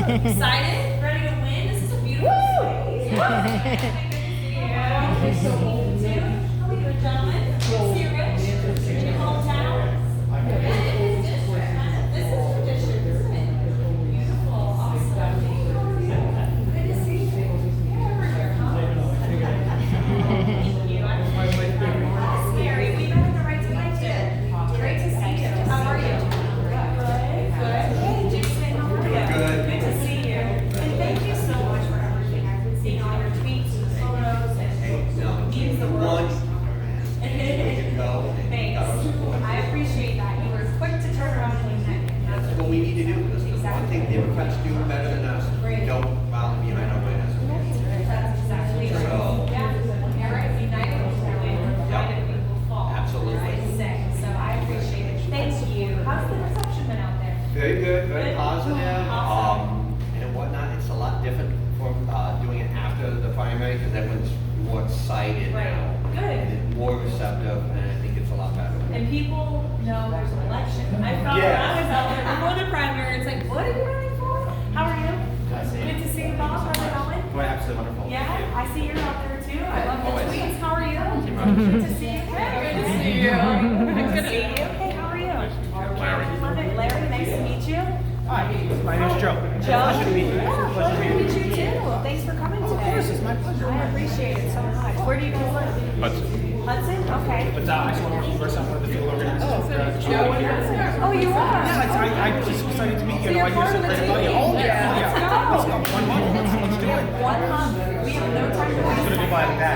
Excited? Ready to win? This is a beautiful space. Good to see you. You're so old too. How are you, gentlemen? Good to see you, Rich. In your hometown? This is tradition, isn't it? Beautiful. Awesome. Hey, how are you? Good to see you. You're over here, huh? Thank you. I'm Mary. We met in the right tonight too. Great to see you. How are you? Good. Hey, Jason, how are you? Good to see you. And thank you so much for everything. I've been seeing all your tweets and photos and means the world. Thanks. I appreciate that. You were quick to turn around and connect. That's what we need to do. That's the one thing Democrats do better than us. Don't follow behind our winners. That's exactly right. Yeah. You're right. United will win. Divided we will fall. Absolutely. As I say. So I appreciate it. Thank you. How's the reception been out there? Very good, very Good. positive, Awesome. and whatnot. It's a lot different from doing it after the primary because everyone's more excited Right. now. Good. And more receptive, and I think it's a lot better. And people know there's an election. I felt when I was out there before the primary, it's like, what are you running for? How are you? Good to see you, Bob. How's it going? Boy, absolutely wonderful. Yeah, I see you're out there too. I love the Always. tweets. How are you? Good to see you. Good to see you. Good to see you. Hey, how are you? Larry. Love it. Larry, nice to meet you. Hi, my name's Joe. Joe? Pleasure to meet you. Yeah, pleasure to meet you too. Thanks for coming today. Of course, it's my pleasure. I appreciate it so much. Where do you guys live? Hudson. Hudson? Okay. But I just want to first off, one of the field organizers. Oh, you are? Yeah, I'm just excited to meet you. So you're I part hear of the something about you. team. Oh, yeah. Let's go. Let's go. One month. Let's do it. 1 month. We have no time to It's waste. going to be by the bad.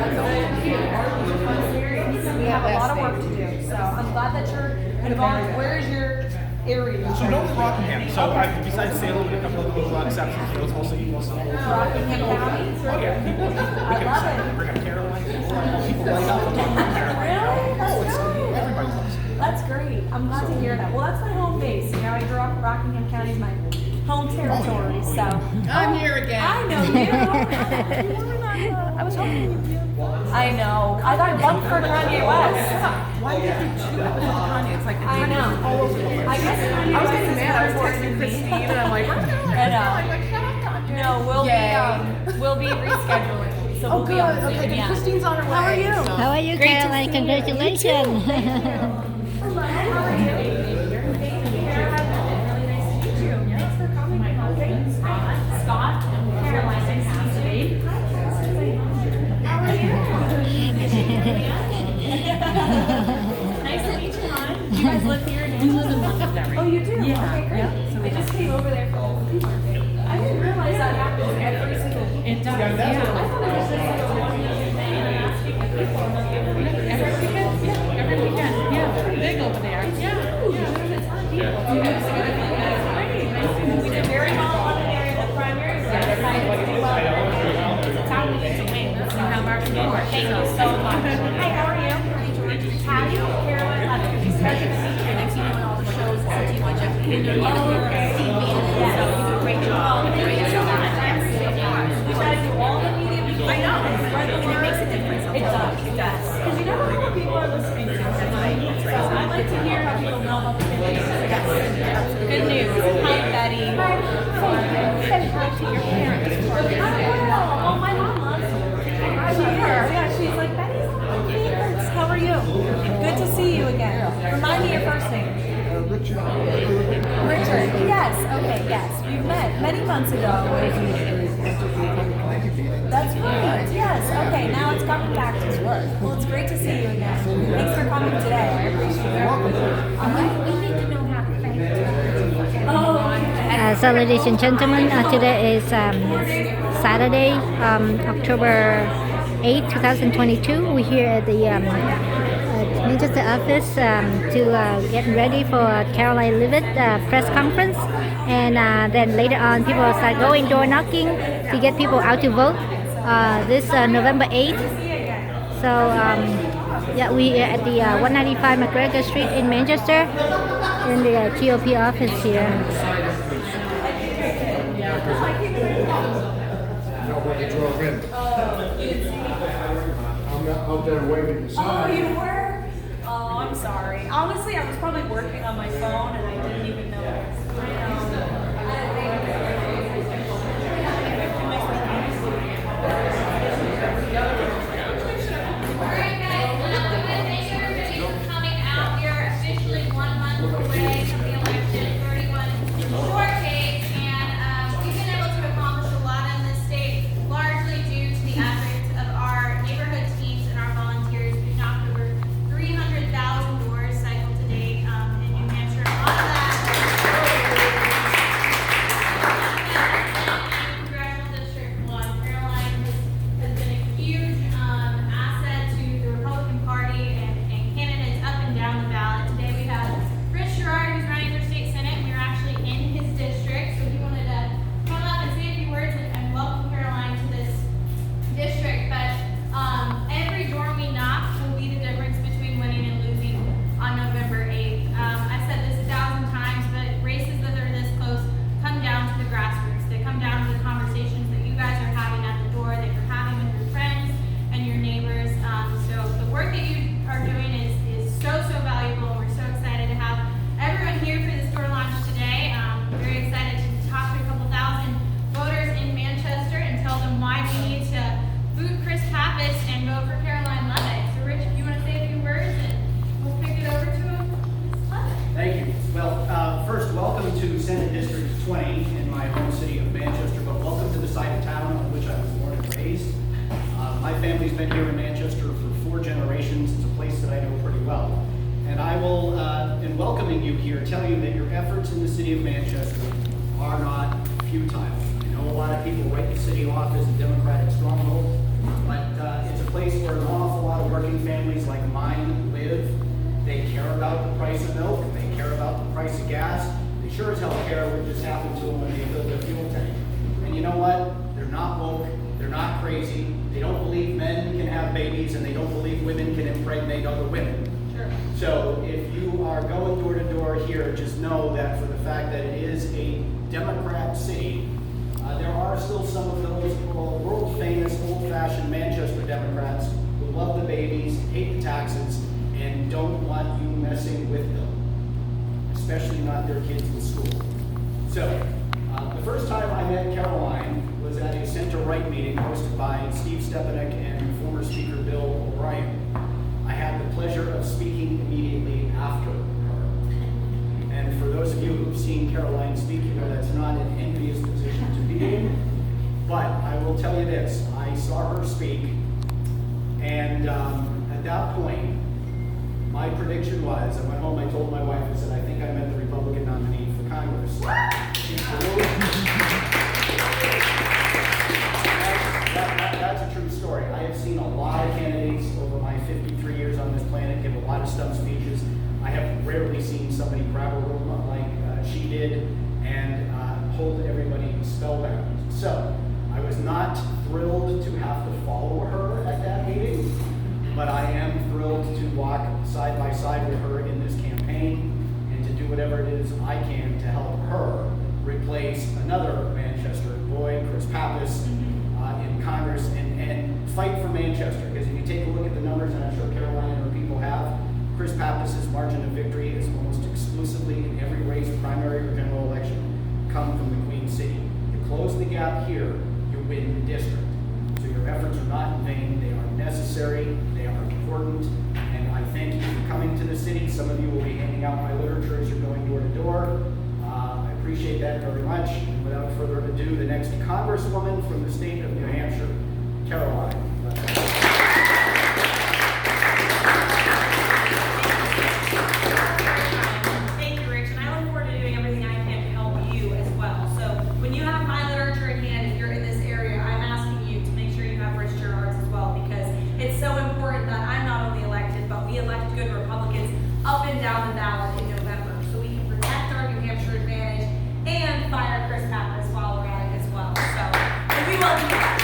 We have a lot of work to do, so I'm glad that you're involved. Where is your area? So no Rockingham. So I decided to say a little bit, a couple of little exceptions. You know, it's mostly equals. Rockingham County? Oh yeah, people. I love it. Bring up Karoline. People light up. Really? Oh, it's everybody loves it. That's great. I'm glad to hear that. Well, that's my home base. You know, I grew up, Rockingham County is my home territory, so. I'm here again. I know you. I was hoping you'd be. I know. I got one for Kanye West. Why did you do it with Kanye? It's like I know. I guess Kanye I was West getting is mad. I was more texting important to me. Christine and I'm like, I know. I'm like, shut up, Kanye. No, we'll be rescheduling. So Oh, we'll be good. on Zoom, Okay, good. yeah. Christine's on her way. How are you? so- How are you, Great to Caroline? see you. Congratulations. Hello, how are you? Thank you. Really nice to meet you. Thanks for coming. Scott. Caroline, nice to meet you. How are you? Nice to meet you, hon. Do you guys live here? We live in Montgomery. Oh, you do? Yeah. Okay, great. I just came over there for the flea market. I didn't realize that happens every single week. It does, yeah. I thought it was just like a one-weekend thing, and I'm asking if people are not giving me Every weekend? Yeah, every weekend. Yeah, it's pretty big over there. Yeah. We did very well in one area in the primary. We decided to do well in the area. It's how we need to win. That's how our support. Thank you so much. Hi, how are you? Patty, Caroline Leavitt. She's pleasure to meet you. I've seen you on all the shows on TV on Jeff. Oh, okay. So you do a great job. Thank you so much. I appreciate it. We try to do all the media we can. I know. Spread the word. It makes a difference. It does. It does. Because you never know what people are listening to. So I like to hear how people know about the news. Good news. Hi, Betty. Hi. Say hi to your parents. Oh, my mom loves you. I love her. Yeah, she's like, Betty's one of my favorites. How are you? Good to see you again. Remind me your first name. Richard. Richard. Yes. Okay. Yes. We've met many months ago. That's right. Yes. Okay. Now it's coming back to work. Well, it's great to see you again. Thanks for coming today. I appreciate it. All right. We need to know how to thank you. Oh. So, ladies and gentlemen, today is Saturday, October 8, 2022. We're here at the Manchester office to get ready for Karoline Leavitt press conference. And then later on, people will start going door knocking to get people out to vote this November 8th. So, yeah, we are at the 195 McGregor Street in Manchester in the GOP office here. Nobody drove in. I'm out there waving the Oh, sign. you were? Oh, I'm sorry. Honestly, I was probably working on my phone and I didn't even know. I know. First, welcome to Senate District 20 in my home city of Manchester, but welcome to the side of town on which I was born and raised. My family's been here in Manchester for 4 generations. It's a place that I know pretty well. And I will, in welcoming you here, tell you that your efforts in the city of Manchester are not futile. I know a lot of people write the city off as a Democratic stronghold, but it's a place where an awful lot of working families like mine live. They care about the price of milk, they care about the price of gas, they sure as hell care what just happened to them when they filled their fuel tank. And you know what? They're not woke, they're not crazy, they don't believe men can have babies, and they don't believe women can impregnate other women. Sure. So if you are going door to door here, just know that for the fact that it is a Democrat city, there are still some of those world famous, old-fashioned Manchester Democrats who love the babies, hate the taxes, and don't want you messing with them, especially not their kids in school. So, the first time I met Karoline was at a center-right meeting hosted by Steve Stepanek and former Speaker Bill O'Brien. I had the pleasure of speaking immediately after her. And for those of you who've seen Karoline speak, you know that's not an envious position to be in. But I will tell you this, I saw her speak, and at that point, my prediction was, I went home, I told my wife, I said, I think I met the Republican nominee for Congress. That's a true story. I have seen a lot of candidates over my 53 years on this planet give a lot of stump speeches. I have rarely seen somebody grab a room like she did and hold everybody spellbound. So, I was not thrilled to have to follow her at that meeting, but I am thrilled to walk side by side with her in this campaign and to do whatever it is I can to help her replace another Manchester boy, Chris Pappas, in Congress and fight for Manchester. Because if you take a look at the numbers, and I'm sure Karoline and her people have, Chris Pappas's margin of victory is almost exclusively in every race, primary or general election, come from the Queen City. You close the gap here, you win the district. So your efforts are not in vain, they are necessary, they are important, and I thank you for coming to the city. Some of you will be handing out my literature as you're going door to door. I appreciate that very much. And without further ado, the next Congresswoman from the state of New Hampshire, Karoline. Thank you, Rich, and I look forward to doing everything I can to help you as well. So when you have my literature in hand, if you're in this area, I'm asking you to make sure you have Rich Gerard's as well, because it's so important that I'm not only elected, but we elect good Republicans up and down the ballot in November, so we can protect our New Hampshire advantage and fire Chris Pappas while we're at it as well. So, and we will do that.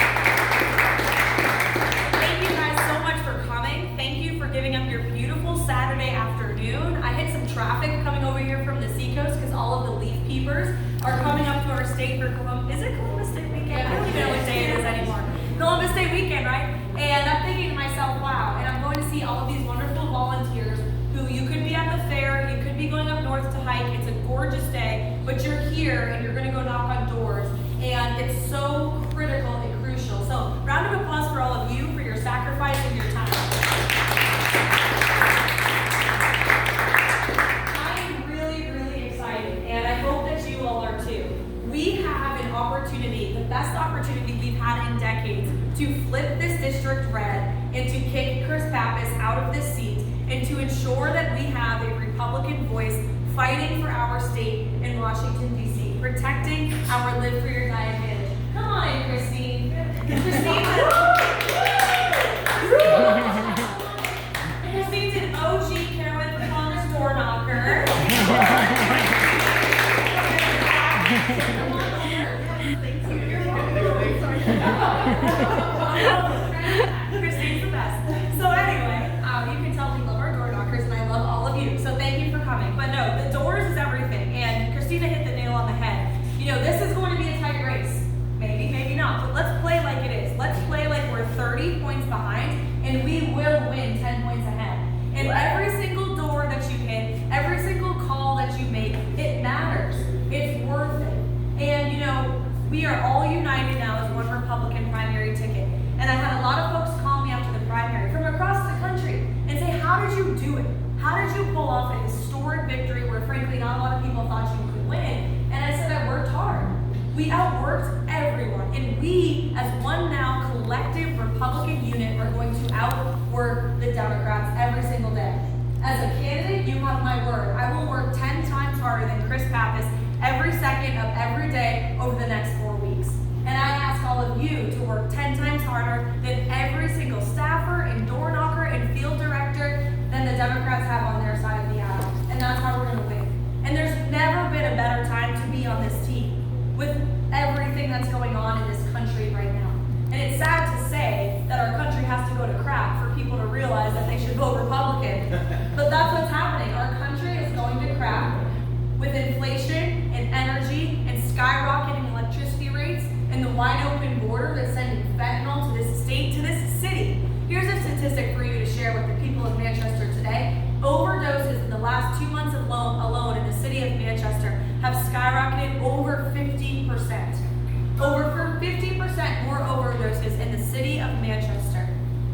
Thank you guys so much for coming. Thank you for giving up your beautiful Saturday afternoon. I hit some traffic coming over here from the seacoast because all of the leaf peepers are coming up to our state for Columbus. Is it Columbus Day weekend? I don't even know what day it is anymore. Columbus Day weekend, right? And I'm thinking to myself, wow, and I'm going to see all of these wonderful volunteers who you could be at the fair, you could be going up north to hike, it's a gorgeous day, but you're here and you're going to go knock on doors, and it's so critical and crucial. So, round of applause for all of you for your sacrifice and your time. I'm really, really excited, and I hope that you all are too. We have an opportunity, the best opportunity we've had in decades, to flip this district red and to kick Chris Pappas out of this seat and to ensure that we have a Republican voice fighting for our state in Washington, D.C., protecting our live for your die advantage. Come on in, Christine. Christine's an OG Carolyn Congress door knocker. Christine's the best. So anyway, you can tell we love our door knockers, and I love all of you. So thank you for coming. But no, the doors is everything. And Christina hit the nail on the head. You know, this is going to be a tight race. Maybe, maybe not. But let's play like it is. Let's play how did you pull off a historic victory where frankly not a lot of people thought you could win? And I said, I worked hard. We outworked everyone. And we, as one now collective Republican unit, are going to outwork the Democrats every single day. As a candidate, you have my word. I will work 10 times harder than Chris Pappas every second of every day over the next 4 weeks. And I ask all of you to work 10 times harder than every single staffer and door knocker and field director than the Democrats have on their side of the aisle. And that's how we're going to win. And there's never been a better time to be on this team with everything that's going on in this country right now. And it's sad to say that our country has to go to crap for people to realize that they should vote Republican. But that's what's happening. Our country is going to crap with inflation and energy and skyrocketing electricity rates and the wide open border that's sending fentanyl to this state, to this city. Here's a statistic for you to share with the people of Manchester today. Overdoses in the last 2 months alone in the city of Manchester have skyrocketed over 50%. Over 50% more overdoses in the city of Manchester.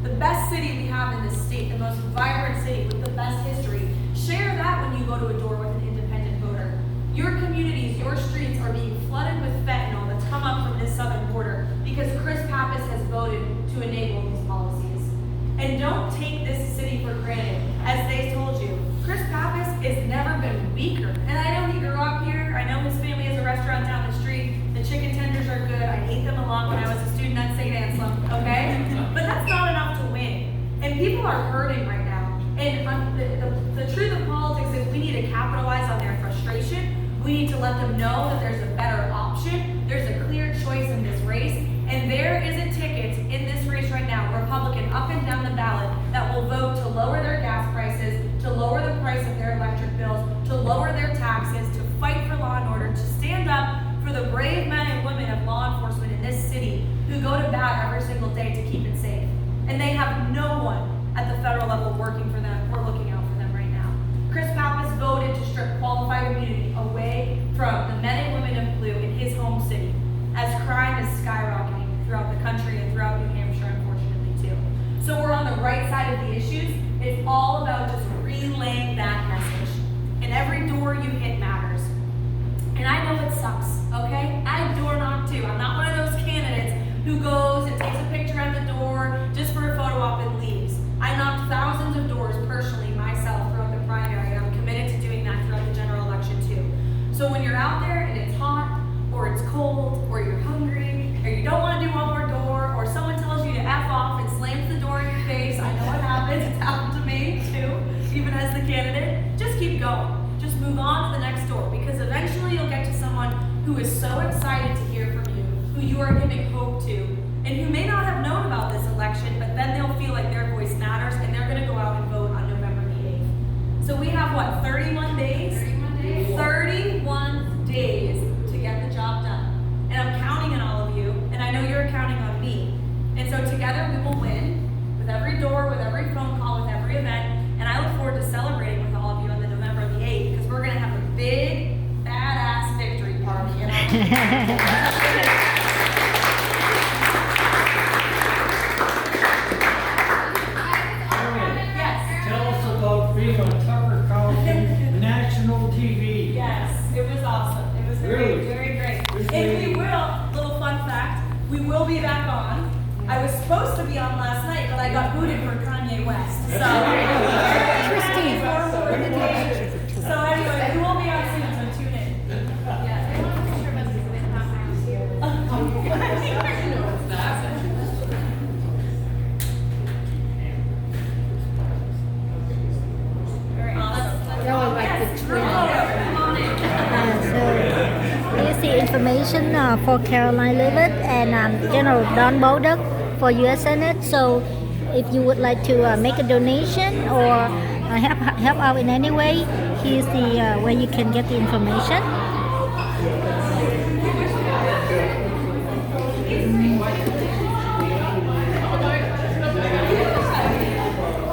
The best city we have in this state, the most vibrant city with the best history. Share that when you go to a door with an independent voter. Your communities, your streets are being flooded with fentanyl that's come up from this southern border because Chris Pappas has voted to enable these policies. And don't take this city for granted. As they told you, Chris Pappas has never been weaker. And I know he grew up here. I know his family has a restaurant down the street. The chicken tenders are good. I ate them a lot when I was a student at St. Anselm, okay? But that's not enough to win. And people are hurting right now. And the truth of politics is we need to capitalize on their frustration. We need to let them know that there's a better option. There's a clear choice in this race. And there is a ticket in this race right now, Republican up and down the ballot, that will vote to lower their gas prices, to lower the price of their electric bills, to lower their taxes, to fight for law and order, to stand up for the brave men and women of law enforcement in this city who go to bat every single day to keep it safe. And they have no one at the federal level working for them or looking out for them right now. Chris Pappas voted to strip qualified immunity away from the men and women of blue in his home city, as crime is skyrocketing throughout the country and throughout New Hampshire, unfortunately, too. So we're on the right side of the issues. It's all about just relaying that message. And every door you hit matters. And I know it sucks, okay? I door knock too. I'm not one of those candidates who goes and takes a picture at the door just for a photo op and leaves. I knocked thousands of doors personally myself throughout the primary, and I'm committed to doing that throughout the general election too. So when you're out there and it's hot, or it's cold, or you're hungry, or you don't want to do one more door, or someone tells you to F off and slams the door in your face, I know what happens. It's happened to me too, even as the candidate. Just keep going. Just move on to the next door, because eventually you'll get to someone who is so excited to hear from you, who you are giving hope to, and who may not have known about this election, but then they'll feel like their voice matters, and they're going to go out and vote on November the 8th. So we have, what, 31 days? 31 days. 31 days to get the job done. And I'm counting on all of you, and I know you're counting on me. And so together we will win, with every door, with every phone call, with every event, and I look forward to celebrating with all of you on the November the 8th, because we're going to have a big, badass victory party. Yes. Tell us about being on Tucker Carlson national TV. Yes, it was awesome. It was very, very great. And we will, little fun fact, we will be back on. I was supposed to be on last night, but I got booted for Kanye West. So, so anyway, we will be on soon, so tune in. Yeah, I want a picture of us with Tom here. Very awesome. Y'all like the Yes, twin. come on in. So here's the information for Karoline Leavitt and General Don Bolduc for U.S. Senate. So if you would like to make a donation or help out in any way, here's the where you can get the information.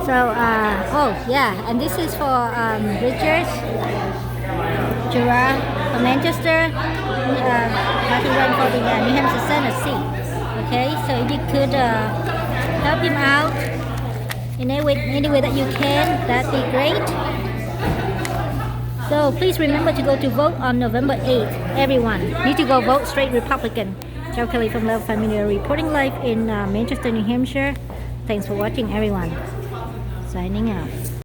So, oh yeah, and this is for Richard Gerard from Manchester, how to run for the New Hampshire Senate seat. Okay, so if you could help him out in any way that you can. That'd be great. So please remember to go to vote on November 8th. Everyone need to go vote straight Republican. Ciao Kelly from Love Family reporting live in Manchester, New Hampshire. Thanks for watching, everyone. Signing out.